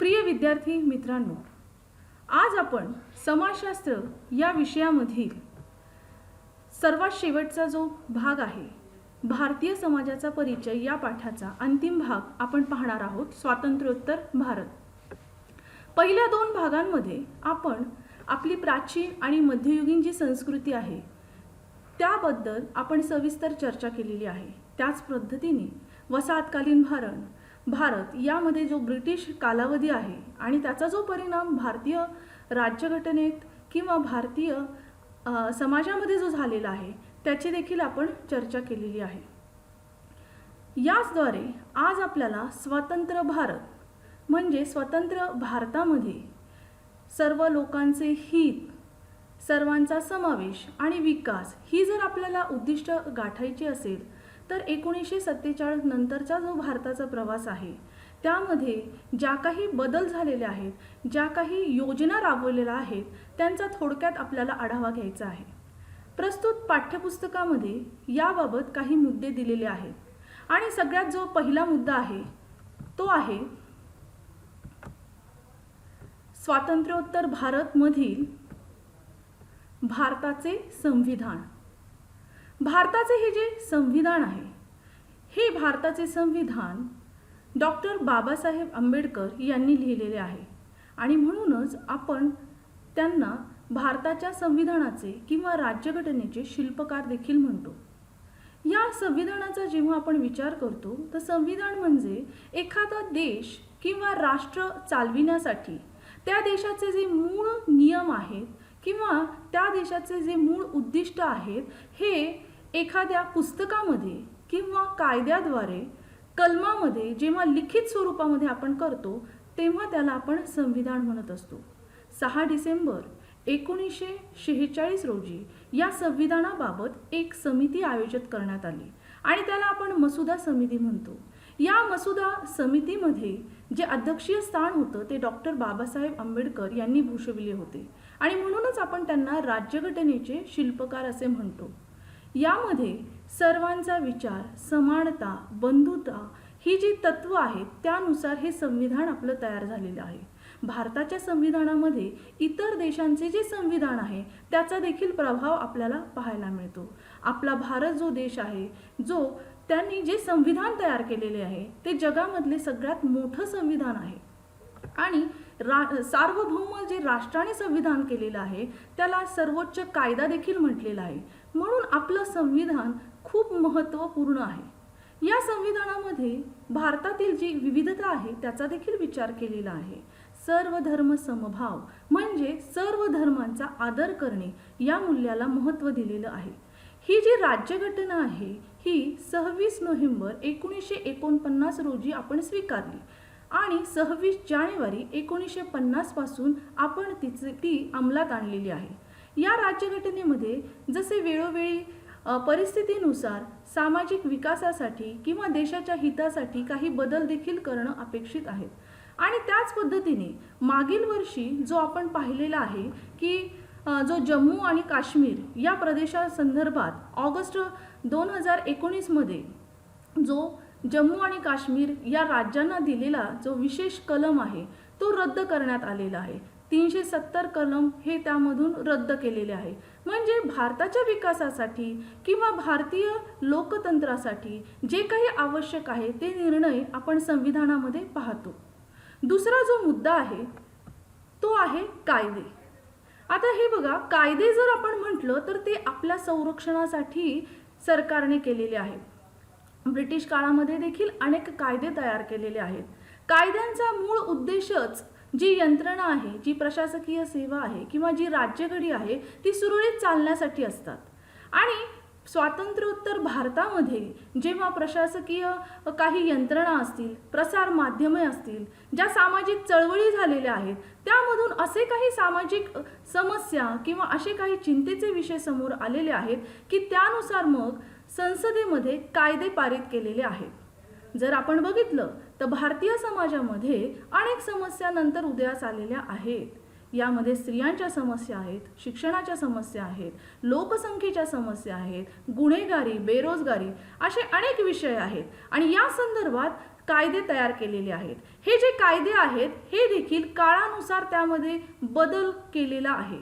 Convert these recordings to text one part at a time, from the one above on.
प्रिय विद्यार्थी मित्रांनो, आज आपण समाजशास्त्र या विषयामधील सर्वात शेवटचा जो भाग आहे, भारतीय समाजाचा परिचय या पाठाचा अंतिम भाग आपण पाहणार आहोत, स्वातंत्र्योत्तर भारत। पहिल्या दोन भागांमध्ये आपण आपली प्राचीन आणि मध्ययुगीन जी संस्कृती आहे त्याबद्दल आपण सविस्तर चर्चा केलेली आहे। त्याच पद्धतीने वसाहतकालीन भारत यामध्ये जो ब्रिटिश कालावधी आहे आणि त्याचा जो परिणाम भारतीय राज्यघटनेत किंवा भारतीय समाजामध्ये जो झालेला आहे त्याची देखील आपण चर्चा केलेली आहे। याचद्वारे आज आपल्याला स्वतंत्र भारत म्हणजे स्वतंत्र भारतामध्ये सर्व लोकांचे हित, सर्वांचा समावेश आणि विकास ही जर आपल्याला उद्दिष्ट गाठायची असेल तर 1947 नंतरचा जो भारताचा प्रवास आहे त्यामध्ये ज्या काही बदल झालेले आहेत, ज्या काही योजना राबवलेल्या आहेत त्यांचा थोडक्यात आपल्याला आढावा घ्यायचा आहे। प्रस्तुत पाठ्यपुस्तकामध्ये याबाबत काही मुद्दे दिलेले आहेत आणि सगळ्यात जो पहिला मुद्दा आहे तो आहे स्वातंत्र्योत्तर भारतमधील भारताचे संविधान। भारताचे हे जे संविधान आहे हे भारताचे संविधान डॉक्टर बाबासाहेब आंबेडकर यांनी लिहिलेले आहे आणि म्हणूनच आपण त्यांना भारताच्या संविधानाचे किंवा राज्यघटनेचे शिल्पकार देखील म्हणतो। या संविधानाचा जेव्हा आपण विचार करतो तर संविधान म्हणजे एखादा देश किंवा राष्ट्र चालविण्यासाठी त्या देशाचे जे मूळ नियम आहेत किंवा त्या देशाचे जे मूळ उद्दिष्ट आहेत हे एखाद्या पुस्तकामध्ये किंवा कायद्याद्वारे कलमामध्ये जेव्हा लिखित स्वरूपामध्ये आपण करतो तेव्हा त्याला आपण संविधान म्हणत असतो। 6 डिसेंबर 1946 रोजी या संविधानाबाबत एक समिती आयोजित करण्यात आली आणि त्याला आपण मसुदा समिती म्हणतो। या मसुदा समितीमध्ये जे अध्यक्षीय स्थान होतं ते डॉक्टर बाबासाहेब आंबेडकर यांनी भूषविले होते आणि म्हणूनच आपण त्यांना राज्यघटनेचे शिल्पकार असे म्हणतो। यामध्ये सर्वांचा विचार, समानता, बंधुता ही जी तत्व आहेत त्यानुसार हे संविधान आपलं तयार झालेलं आहे। भारताच्या संविधानामध्ये इतर देशांचे जे संविधान आहे त्याचा देखील प्रभाव आपल्याला पाहायला मिळतो। आपला भारत जो देश आहे जो त्यांनी जे संविधान तयार केलेले आहे ते जगामधले सगळ्यात मोठं संविधान आहे आणि सार्वभौम जे राष्ट्राने संविधान केलेलं आहे त्याला सर्वोच्च कायदा देखील म्हटलेला आहे। म्हणून आपलं संविधान खूप महत्त्वपूर्ण आहे। या संविधानामध्ये भारतातील जी विविधता आहे त्याचा देखील विचार केलेला आहे। सर्व धर्म समभाव म्हणजे सर्व धर्मांचा आदर करणे या मूल्याला महत्त्व दिलेलं आहे। ही जी राज्यघटना आहे ही 26 नोव्हेंबर 1949 रोजी आपण स्वीकारली आणि 26 जानेवारी 1950 पासून आपण ती अंमलात आणलेली आहे। या राज्यघटनेमध्ये जसे वेळोवेळी परिस्थितीनुसार सामाजिक विकासासाठी किंवा देशाच्या हितासाठी काही बदल देखील करणं अपेक्षित आहे आणि त्याच पद्धतीने मागील वर्षी जो आपण पाहिलेला आहे की जो जम्मू आणि काश्मीर या प्रदेशासंदर्भात ऑगस्ट 2019 मध्ये जो जम्मू आणि काश्मीर या राज्यांना दिलेला जो विशेष कलम आहे तो रद्द करण्यात आलेला आहे। 370 कलम हे त्यामधून रद्द केलेले आहे। म्हणजे भारताच्या विकासासाठी किंवा भारतीय लोकतंत्रासाठी जे काही आवश्यक आहे ते निर्णय आपण संविधानामध्ये पाहतो। दुसरा जो मुद्दा आहे तो आहे कायदे। आता हे बघा, कायदे जर आपण म्हटलं तर ते आपल्या संरक्षणासाठी सरकारने केलेले आहेत। ब्रिटिश काळामध्ये देखील अनेक कायदे तयार केलेले आहेत। कायद्यांचा मूळ उद्देशच जी यंत्रणा आहे, जी प्रशासकीय सेवा आहे किंवा जी राज्यघडी आहे ती सुरळीत चालण्यासाठी असतात आणि स्वातंत्र्योत्तर भारतामध्ये जेव्हा प्रशासकीय काही यंत्रणा असतील, प्रसार माध्यमे असतील, ज्या सामाजिक चळवळी झालेल्या आहेत त्यामधून असे काही सामाजिक समस्या किंवा असे काही चिंतेचे विषय समोर आलेले आहेत की त्यानुसार मग संसदेमध्ये कायदे पारित केलेले आहेत। जर आपण बघितलं तर भारतीय समाजामध्ये अनेक समस्या नंतर उदयास आलेल्या आहेत। यामध्ये स्त्रियांच्या समस्या आहेत, शिक्षणाच्या समस्या आहेत, लोकसंख्येच्या समस्या आहेत, गुन्हेगारी, बेरोजगारी असे अनेक विषय आहेत आणि या संदर्भात कायदे तयार केलेले आहेत. हे जे कायदे आहेत हे देखील काळानुसार त्यामध्ये बदल केलेला आहे.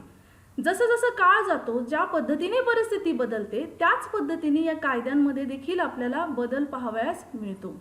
जसं जसं काळ जातो, ज्या पद्धतीने परिस्थिती बदलते त्याच पद्धतीने या कायद्यांमध्ये देखील आपल्याला बदल पाहावयास मिळतो.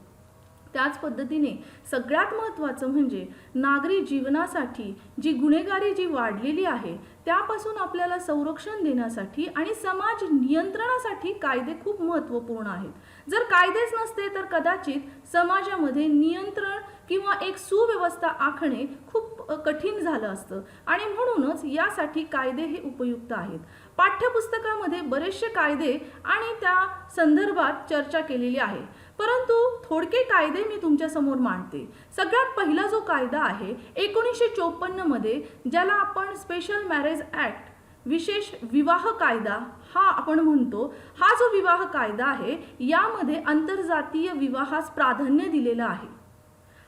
त्याच पद्धतीने सगळ्यात महत्त्वाचं म्हणजे नागरी जीवनासाठी जी गुन्हेगारी जी वाढलेली आहे त्यापासून आपल्याला संरक्षण देण्यासाठी आणि समाज नियंत्रणासाठी कायदे खूप महत्त्वपूर्ण आहेत. जर कायदेच नसते तर कदाचित समाजामध्ये नियंत्रण किंवा एक सुव्यवस्था आखणे खूप कठीण झालं असतं आणि म्हणूनच यासाठी कायदे हे उपयुक्त आहेत. पाठ्यपुस्तकामध्ये बरेचसे कायदे आणि त्या संदर्भात चर्चा केलेली आहे, परंतु थोडके कायदे मी तुमच्या समोर मांडते. सगळ्यात पहिला जो कायदा आहे 1954 मध्ये, ज्याला आपण स्पेशल मॅरेज ॲक्ट विशेष विवाह कायदा हा आपण म्हणतो, हा जो विवाह कायदा आहे यामध्ये आंतरजातीय विवाहास प्राधान्य दिलेलं आहे.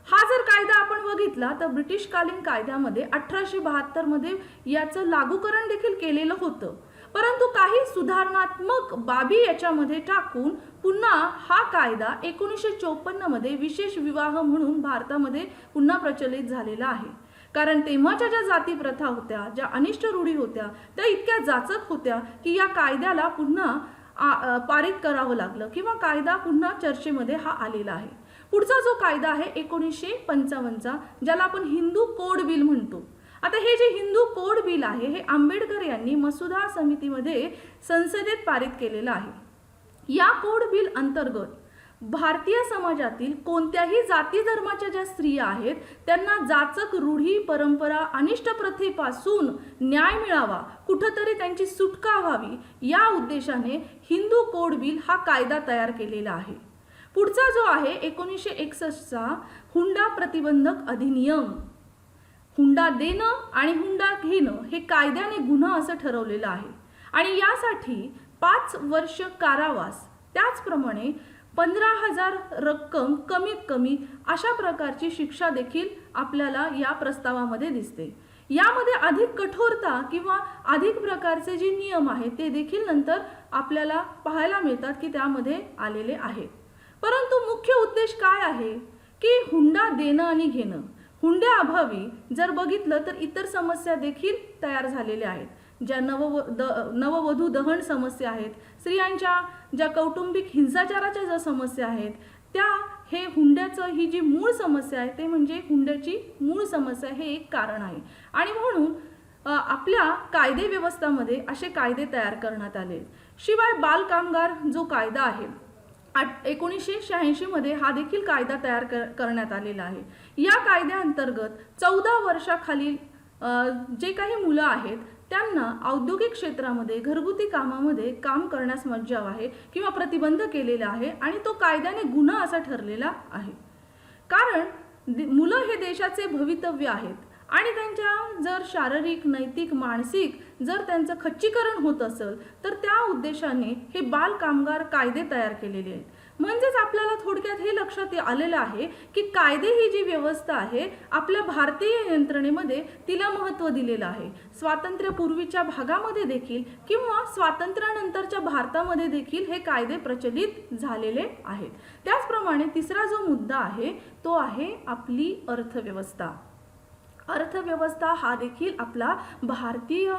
हा जर कायदा आपण बघितला तर ब्रिटिशकालीन कायद्यामध्ये 1872 मध्ये याचं लागूकरण देखील केलेलं होतं, परंतु काही सुधारणात्मक बाबी याच्यामध्ये टाकून पुन्हा हा कायदा 1954 मध्ये विशेष विवाह म्हणून भारतामध्ये पुन्हा प्रचलित झालेला आहे. कारण तेव्हाच्या ज्या जाती प्रथा होत्या, ज्या अनिष्ट रूढी होत्या, त्या इतक्या जाचक होत्या की या कायद्याला पुन्हा पारित करावं लागलं किंवा कायदा पुन्हा चर्चेमध्ये हा आलेला आहे. पुढचा जो कायदा आहे 1955चा, ज्याला आपण हिंदू कोड बिल म्हणतो. आता हे जे हिंदू कोड बिल आहे हे आंबेडकर यांनी मसुदा समितीमध्ये संसदेत पारित केलेलं आहे. या कोड बिल अंतर्गत भारतीय समाजातील कोणत्याही जाती धर्माच्या ज्या स्त्रिया आहेत त्यांना जाचक रूढी परंपरा अनिष्ट प्रथेपासून न्याय मिळावा, कुठंतरी त्यांची सुटका व्हावी, या उद्देशाने हिंदू कोड बिल हा कायदा तयार केलेला आहे. पुढचा जो आहे 1961चा हुंडा प्रतिबंधक अधिनियम. हुंडा देणं आणि हुंडा घेणं हे कायद्याने गुन्हा असं ठरवलेलं आहे आणि यासाठी 5 वर्ष कारावास, त्याचप्रमाणे 15,000 रक्कम कमीत कमी अशा प्रकारची शिक्षा देखील आपल्याला या प्रस्तावामध्ये दिसते. यामध्ये अधिक कठोरता किंवा अधिक प्रकारचे जे नियम आहेत ते देखील नंतर आपल्याला पाहायला मिळतात की त्यामध्ये आलेले आहेत. परंतु मुख्य उद्देश काय आहे की हुंडा देणं आणि घेणं. हुंड्याअभावी जर बघितलं तर इतर समस्या देखील तयार झालेल्या आहेत. ज्या नववधू दहन समस्या आहेत, स्त्रियांच्या ज्या कौटुंबिक हिंसाचाराच्या ज्या समस्या आहेत, त्या हे हुंड्याचं ही जी मूळ समस्या आहे ते म्हणजे हुंड्याची मूळ समस्या हे एक कारण आहे आणि म्हणून आपल्या कायदे व्यवस्थामध्ये असे कायदे तयार करण्यात आले. शिवाय बालकामगार जो कायदा आहे 1986 मध्ये हा देखील कायदा तयार करण्यात आलेला आहे. या कायद्याअंतर्गत 14 वर्षाखालील जे काही मुलं आहेत त्यांना औद्योगिक क्षेत्रामध्ये घरगुती कामामध्ये काम करण्यास मज्जाव आहे किंवा प्रतिबंध केलेला आहे आणि तो कायद्याने गुन्हा असा ठरलेला आहे. कारण मुलं हे देशाचे भवितव्य आहेत आणि त्यांच्या जर शारीरिक, नैतिक, मानसिक जर त्यांचं खच्चीकरण होत असेल तर त्या उद्देशाने हे बाल कामगार कायदे तयार केलेले आहेत. म्हणजेच आपल्याला थोडक्यात हे लक्षात आलेलं आहे की कायदे ही जी व्यवस्था आहे आपल्या भारतीय यंत्रणेमध्ये तिला महत्त्व दिलेलं आहे. स्वातंत्र्यपूर्वीच्या भागामध्ये देखील किंवा स्वातंत्र्यानंतरच्या भारतामध्ये देखील हे कायदे प्रचलित झालेले आहेत. त्याचप्रमाणे तिसरा जो मुद्दा आहे तो आहे आपली अर्थव्यवस्था. अर्थव्यवस्था हा देखील आपला भारतीय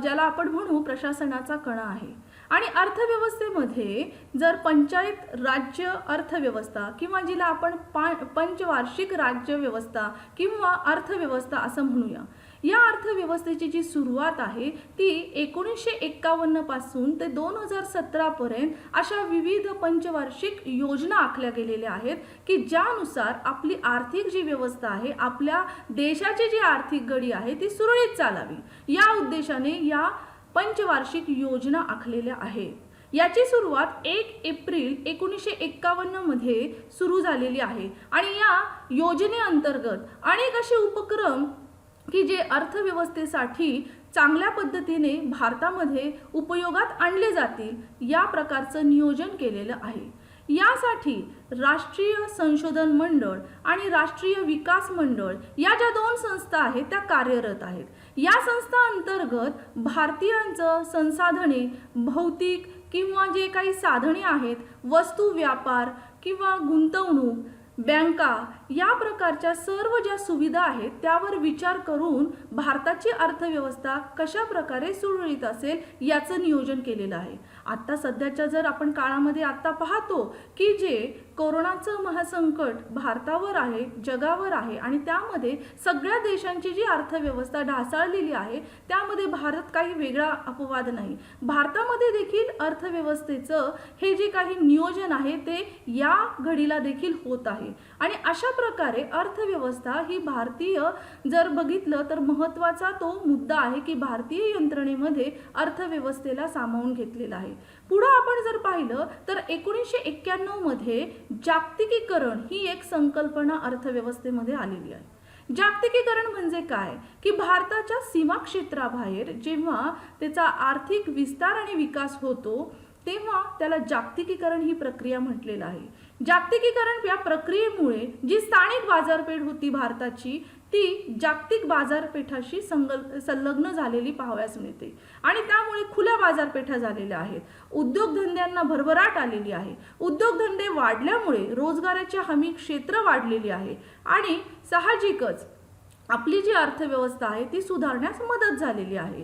ज्याला आपण म्हणू प्रशासनाचा कणा आहे आणि अर्थव्यवस्थेमध्ये जर पंचायत राज्य अर्थव्यवस्था किंवा जिला आपण पंचवार्षिक राज्य व्यवस्था किंवा अर्थव्यवस्था असं म्हणूया, या अर्थव्यवस्थेची जी सुरुवात आहे ती 1951 पासून ते 2017 पर्यंत अशा विविध पंचवार्षिक योजना आखल्या गेलेल्या आहेत की ज्यानुसार आपली आर्थिक जी व्यवस्था आहे, आपल्या देशाची जी आर्थिक गडी आहे ती सुरळीत चालावी, या उद्देशाने या पंचवार्षिक योजना आखलेल्या आहेत. याची सुरुवात 1 एप्रिल 1951 मध्ये सुरू झालेली आहे आणि या योजनेअंतर्गत अनेक असे उपक्रम की जे अर्थव्यवस्थेसाठी चांगल्या पद्धतीने भारतामध्ये उपयोगात आणले जातील या प्रकारचं नियोजन केलेलं आहे. यासाठी राष्ट्रीय संशोधन मंडळ आणि राष्ट्रीय विकास मंडळ या ज्या 2 संस्था आहेत त्या कार्यरत आहेत. या संस्था अंतर्गत भारतीयांचं संसाधने, भौतिक किंवा जे काही साधने आहेत, वस्तू व्यापार किंवा गुंतवणूक बँका या प्रकारच्या सर्व ज्या सुविधा आहेत त्यावर विचार करून भारताची अर्थव्यवस्था कशा प्रकारे सुरळीत असेल याचं नियोजन केलेलं आहे. आता सध्याच्या जर आपण काळामध्ये आता पाहतो की जे कोरोनाचं महासंकट भारतावर आहे, जगावर आहे आणि त्यामध्ये सगळ्या देशांची जी अर्थव्यवस्था ढासळलेली आहे त्यामध्ये भारत काही वेगळा अपवाद नाही. भारतामध्ये देखील अर्थव्यवस्थेचं हे जे काही नियोजन आहे ते या घडीला देखील होत आहे आणि अशा प्रकारे अर्थव्यवस्था ही भारतीय जर बघितलं तर महत्त्वाचा तो मुद्दा आहे की भारतीय यंत्रणेमध्ये अर्थव्यवस्थेला सामावून घेतलेला आहे. पुढे आपण जर पाहिलं तर 1991 मध्ये जागतिकीकरण ही एक संकल्पना अर्थव्यवस्थेमध्ये आलेली आहे. जागतिकीकरण म्हणजे काय की भारताच्या सीमा क्षेत्राबाहेर जेव्हा त्याचा आर्थिक विस्तार आणि विकास होतो तेव्हा त्याला जागतिकीकरण ही प्रक्रिया म्हटलेलं आहे. जागतिकीकरण या प्रक्रियेमुळे जी स्थानिक बाजारपेठ होती भारताची ती जागतिक बाजारपेठाशी संलग्न झालेली पाहावयास मिळते आणि त्यामुळे खुल्या बाजारपेठा झालेल्या आहेत. उद्योगधंद्यांना भरभराट आलेली आहे. उद्योगधंदे वाढल्यामुळे रोजगाराची हमी क्षेत्र वाढलेली आहे आणि साहजिकच आपली जी अर्थव्यवस्था आहे ती सुधारण्यास मदत झालेली आहे.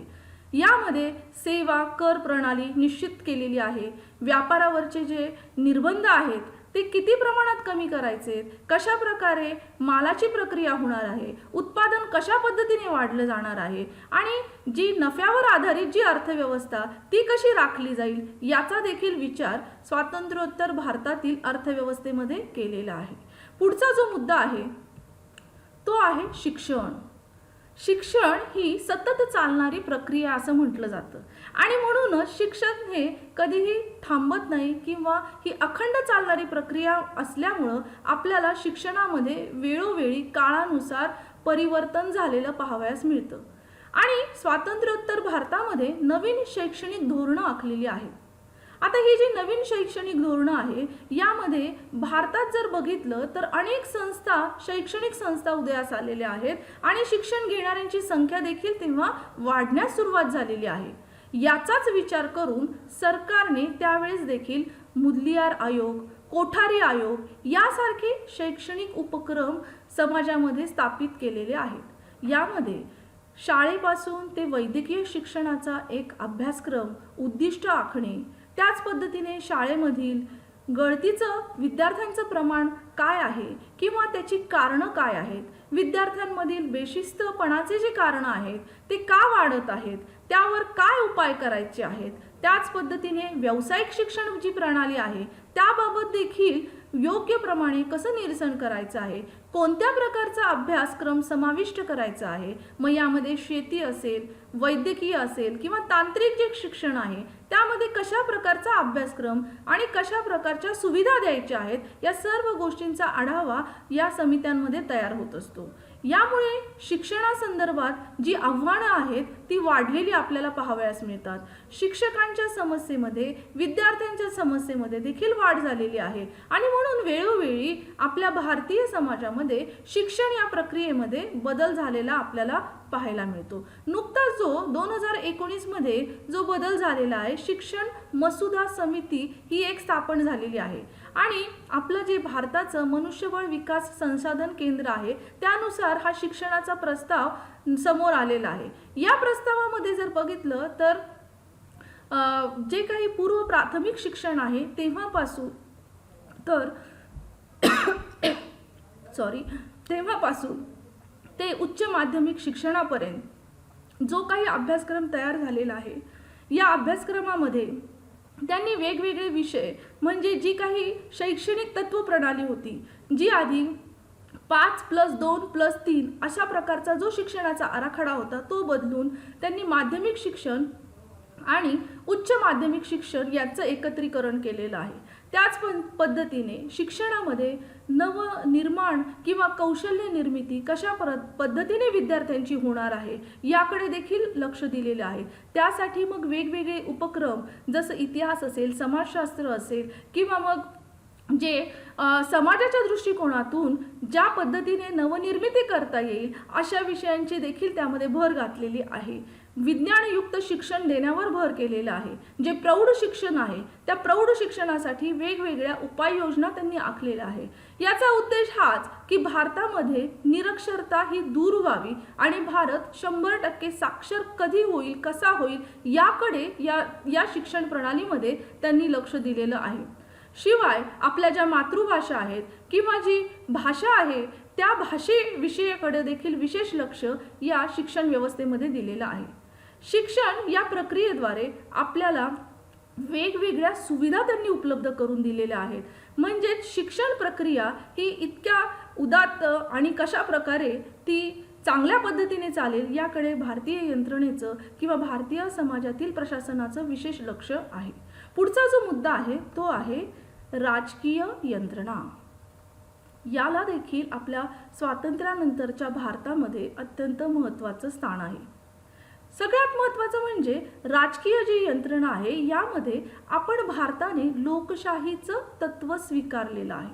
यामध्ये सेवा कर प्रणाली निश्चित केलेली आहे. व्यापारावरचे जे निर्बंध आहेत ते किती प्रमाणात कमी करायचे, कशा प्रकारे मालाची प्रक्रिया होणार आहे, उत्पादन कशा पद्धतीने वाढलं जाणार आहे आणि जी नफ्यावर आधारित जी अर्थव्यवस्था ती कशी राखली जाईल याचा देखील विचार स्वातंत्र्योत्तर भारतातील अर्थव्यवस्थेमध्ये केलेला आहे. पुढचा जो मुद्दा आहे तो आहे शिक्षण. शिक्षण ही सतत चालणारी प्रक्रिया असं म्हटलं जातं आणि म्हणूनच शिक्षण हे कधीही थांबत नाही किंवा ही अखंड चालणारी प्रक्रिया असल्यामुळं आपल्याला शिक्षणामध्ये वेळोवेळी काळानुसार परिवर्तन झालेलं पाहावयास मिळतं आणि स्वातंत्र्योत्तर भारतामध्ये नवीन शैक्षणिक धोरणं आखलेली आहेत. आता ही जी नवीन शैक्षणिक धोरणं आहे यामध्ये भारतात जर बघितलं तर अनेक संस्था शैक्षणिक संस्था उदयास आलेल्या आहेत आणि शिक्षण घेणाऱ्यांची संख्या देखील तेव्हा वाढण्यास सुरुवात झालेली आहे. याचाच विचार करून सरकारने त्यावेळेस देखील मुदलियार आयोग, कोठारी आयोग यासारखे शैक्षणिक उपक्रम समाजामध्ये स्थापित केलेले आहेत. यामध्ये शाळेपासून ते वैद्यकीय शिक्षणाचा एक अभ्यासक्रम उद्दिष्ट आखणे, त्याच पद्धतीने शाळेमधील गळतीचं विद्यार्थ्यांचं प्रमाण काय आहे किंवा त्याची कारणं काय आहेत, विद्यार्थ्यांमधील बेशिस्तपणाचे जे कारणं आहेत ते का वाढत आहेत, त्यावर काय उपाय करायचे आहेत, त्याच पद्धतीने व्यावसायिक शिक्षण जी प्रणाली आहे त्याबाबत देखील योग्य प्रमाणे कसं निरसन करायचं आहे, कोणत्या प्रकारचा अभ्यासक्रम समाविष्ट करायचा आहे, मग यामध्ये शेती असेल, वैद्यकीय असेल किंवा तांत्रिक जे शिक्षण आहे त्यामध्ये कशा प्रकारचा अभ्यासक्रम आणि कशा प्रकारच्या सुविधा द्यायच्या आहेत या सर्व गोष्टींचा आढावा या समित्यांमध्ये तयार होत असतो. यामुळे शिक्षणासंदर्भात जी आव्हानं आहेत ती वाढलेली आपल्याला पाहावयास मिळतात. शिक्षकांच्या समस्येमध्ये, विद्यार्थ्यांच्या समस्येमध्ये देखील वाढ झालेली आहे आणि म्हणून वेळोवेळी आपल्या भारतीय समाजामध्ये शिक्षण या प्रक्रियेमध्ये बदल झालेला आपल्याला पाहायला मिळतो. नुकताच जो 2019 मध्ये जो बदल झालेला आहे, शिक्षण मसुदा समिती ही एक स्थापन झालेली आहे आणि आपलं जे भारताचं मनुष्यबळ विकास संसाधन केंद्र आहे त्यानुसार हा शिक्षणाचा प्रस्ताव समोर आलेला आहे. या प्रस्तावामध्ये जर बघितलं तर जे काही पूर्व प्राथमिक शिक्षण आहे तेव्हापासून तेव्हापासून ते उच्च माध्यमिक शिक्षणापर्यंत जो काही अभ्यासक्रम तयार झालेला आहे या अभ्यासक्रमामध्ये त्यांनी वेगवेगळे विषय म्हणजे जी काही शैक्षणिक तत्व प्रणाली होती जी आधी 5+2+3 अशा प्रकारचा जो शिक्षणाचा आराखडा होता तो बदलून त्यांनी माध्यमिक शिक्षण आणि उच्च माध्यमिक शिक्षण याचं एकत्रीकरण केलेलं आहे. त्याच पद्धतीने शिक्षणामध्ये नवनिर्माण किंवा कौशल्य निर्मिती कशा पद्धतीने विद्यार्थ्यांची होणार आहे याकडे देखील लक्ष दिलेले आहे. त्यासाठी मग वेगवेगळे उपक्रम जसं इतिहास असेल, समाजशास्त्र असेल किंवा मग जे समाजाच्या दृष्टिकोनातून ज्या पद्धतीने नवनिर्मिती करता येईल अशा विषयांची देखील त्यामध्ये भर घातलेली आहे. विज्ञानयुक्त शिक्षण देण्यावर भर केलेला आहे. जे प्रौढ शिक्षण आहे त्या प्रौढ शिक्षणासाठी वेगवेगळ्या उपाययोजना त्यांनी आखलेल्या आहे. याचा उद्देश हाच की भारतामध्ये निरक्षरता ही दूर व्हावी आणि भारत 100% साक्षर कधी होईल, कसा होईल याकडे या शिक्षण प्रणालीमध्ये त्यांनी लक्ष दिलेलं आहे. शिवाय आपल्या ज्या मातृभाषा आहेत किंवा जी भाषा आहे त्या भाषेविषयाकडे देखील विशेष लक्ष या शिक्षण व्यवस्थेमध्ये दिलेलं आहे. शिक्षण या प्रक्रियेद्वारे आपल्याला वेगवेगळ्या सुविधा त्यांनी उपलब्ध करून दिलेल्या आहेत. म्हणजे शिक्षण प्रक्रिया ही इतक्या उदात्त आणि कशा प्रकारे ती चांगल्या पद्धतीने चालेल याकडे भारतीय यंत्रणेचं किंवा भारतीय समाजातील प्रशासनाचं विशेष लक्ष आहे. पुढचा जो मुद्दा आहे तो आहे राजकीय यंत्रणा. याला देखील आपल्या स्वातंत्र्यानंतरच्या भारतामध्ये अत्यंत महत्त्वाचं स्थान आहे. सगळ्यात महत्त्वाचं म्हणजे राजकीय जी यंत्रणा आहे यामध्ये आपण भारताने लोकशाहीचं तत्त्व स्वीकारलेलं आहे.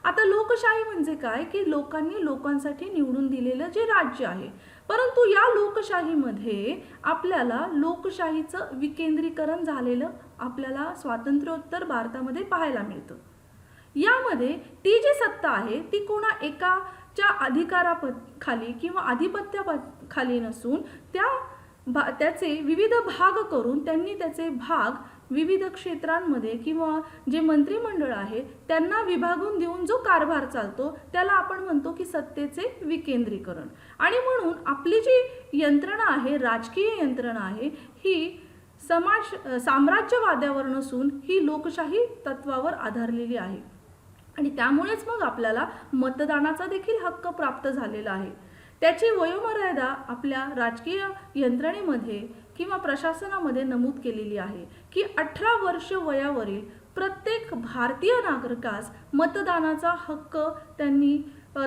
आता लोकशाही म्हणजे काय की लोकांनी लोकांसाठी निवडून दिलेलं जे राज्य आहे, परंतु या लोकशाहीमध्ये आपल्याला लोकशाहीचं विकेंद्रीकरण झालेलं आपल्याला स्वातंत्र्योत्तर भारतामध्ये पाहायला मिळतं. यामध्ये ती जी सत्ता आहे ती कोणा एकाच्या अधिकाराखाली किंवा आधिपत्याखाली नसून त्याचे विविध भाग करून त्यांनी त्याचे भाग विविध क्षेत्रांमध्ये किंवा जे मंत्रिमंडळ आहे त्यांना विभागून देऊन जो कारभार चालतो त्याला आपण म्हणतो की सत्तेचे विकेंद्रीकरण. आणि म्हणून आपली जी यंत्रणा आहे, राजकीय यंत्रणा आहे, ही साम्राज्यवादावर नसून ही लोकशाही तत्वावर आधारलेली आहे. आणि त्यामुळेच मग आपल्याला मतदानाचा देखील हक्क प्राप्त झालेला आहे. त्याची वयोमर्यादा आपल्या राजकीय यंत्रणेमध्ये किंवा प्रशासनामध्ये नमूद केलेली आहे की 18 वर्ष वयावरील प्रत्येक भारतीय नागरिकास मतदानाचा हक्क त्यांनी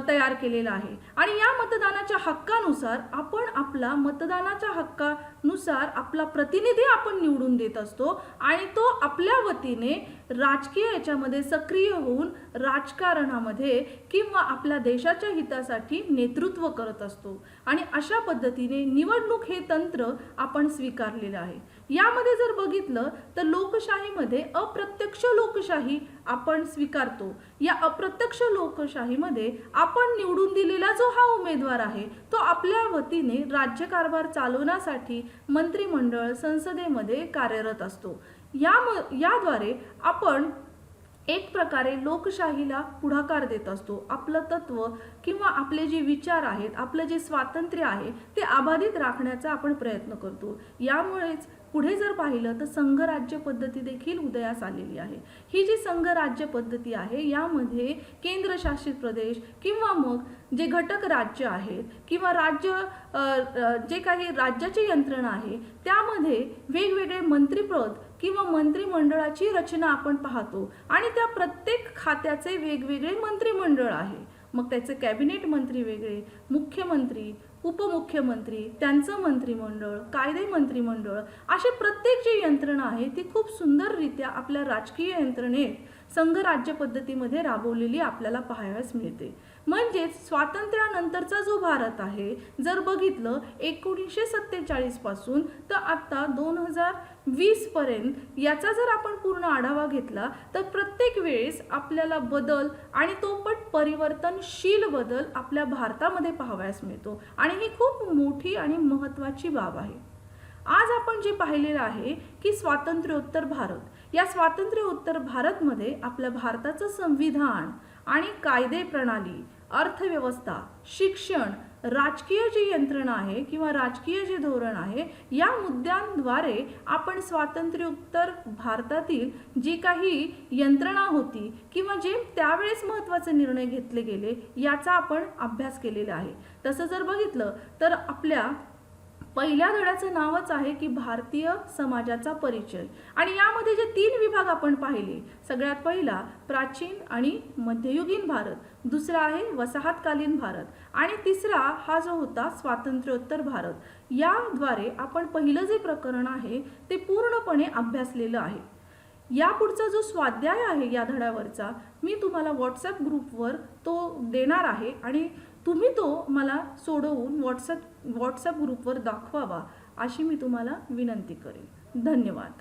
तयार केलेला आहे. आणि या मतदानाच्या हक्कानुसार आपण आपला मतदानाच्या हक्कानुसार आपला प्रतिनिधी आपण निवडून देत असतो आणि तो आपल्या वतीने राजकीय याच्यामध्ये सक्रिय होऊन राजकारणामध्ये किंवा आपल्या देशाच्या हितासाठी नेतृत्व करत असतो. आणि अशा पद्धतीने निवडणूक हे तंत्र आपण स्वीकारलेलं आहे. यामध्ये जर बघितलं तर लोकशाहीमध्ये अप्रत्यक्ष लोकशाही आपण स्वीकारतो. या अप्रत्यक्ष लोकशाहीमध्ये आपण निवडून दिलेला जो हा उमेदवार आहे तो आपल्या वतीने राज्यकारभार चालवण्यासाठी मंत्रिमंडळ संसदेमध्ये कार्यरत असतो. याद्वारे आपण एक प्रकारे लोकशाहीला पुढाकार देत असतो. आपलं तत्व किंवा आपले जे विचार आहेत, आपलं जे स्वातंत्र्य आहे ते अबाधित राखण्याचा आपण प्रयत्न करतो. यामुळेच पुढे जर पाहिलं तर संघराज्य पद्धती देखील उदयास आलेली आहे. ही जी संघराज्य पद्धती आहे यामध्ये केंद्रशासित प्रदेश किंवा मग जे घटक राज्य आहेत किंवा जे काही राज्याची यंत्रणा आहे त्यामध्ये वेगवेगळे मंत्रिपद किंवा मंत्रिमंडळाची रचना आपण पाहतो आणि त्या प्रत्येक खात्याचे वेगवेगळे मंत्रिमंडळ आहे. मग त्याचे कॅबिनेट मंत्री वेगळे, मुख्यमंत्री, उपमुख्यमंत्री, त्यांचं मंत्रिमंडळ, कायदे मंत्रिमंडळ, अशी प्रत्येक जी यंत्रणा आहे ती खूप सुंदररित्या आपल्या राजकीय यंत्रणेत संघराज्य पद्धतीमध्ये राबवलेली आपल्याला पाहावयास मिळते. म्हणजेच स्वातंत्र्यानंतरचा जो भारत आहे जर बघितलं 1947 पासून तर आता 2020 पर्यंत याचा जर आपण पूर्ण आढावा घेतला तर प्रत्येक वेळेस आपल्याला बदल आणि तो पण परिवर्तनशील बदल आपल्या भारतामध्ये पाहावयास मिळतो आणि ही खूप मोठी आणि महत्त्वाची बाब आहे. आज आपण जे पाहिलेलं आहे की स्वातंत्र्योत्तर भारत, या स्वातंत्र्योत्तर भारतमध्ये आपल्या भारताचं संविधान आणि कायदे प्रणाली, अर्थव्यवस्था, शिक्षण, राजकीय जी यंत्रणा आहे किंवा राजकीय जे धोरण आहे या मुद्द्यांद्वारे आपण स्वातंत्र्योत्तर भारतातील जी काही यंत्रणा होती किंवा जे त्यावेळेस महत्त्वाचे निर्णय घेतले गेले याचा आपण अभ्यास केलेला आहे. तसं जर बघितलं तर आपल्या पहिल्या धड्याचं नावच आहे की भारतीय समाजाचा परिचय आणि यामध्ये जे 3 विभाग आपण पाहिले, सगळ्यात पहिला प्राचीन आणि मध्ययुगीन भारत, दुसरा आहे वसाहतकालीन भारत आणि तिसरा हा जो होता स्वातंत्र्योत्तर भारत. याद्वारे आपण पहिलं जे प्रकरण आहे ते पूर्णपणे अभ्यासलेलं आहे. यापुढचा जो स्वाध्याय आहे या धड्यावरचा मी तुम्हाला व्हॉट्सॲप ग्रुपवर तो देणार आहे आणि तुम्ही तो मला सोडवून व्हॉट्सॲप ग्रुपवर दाखवावा अशी मी तुम्हाला विनंती करेन. धन्यवाद.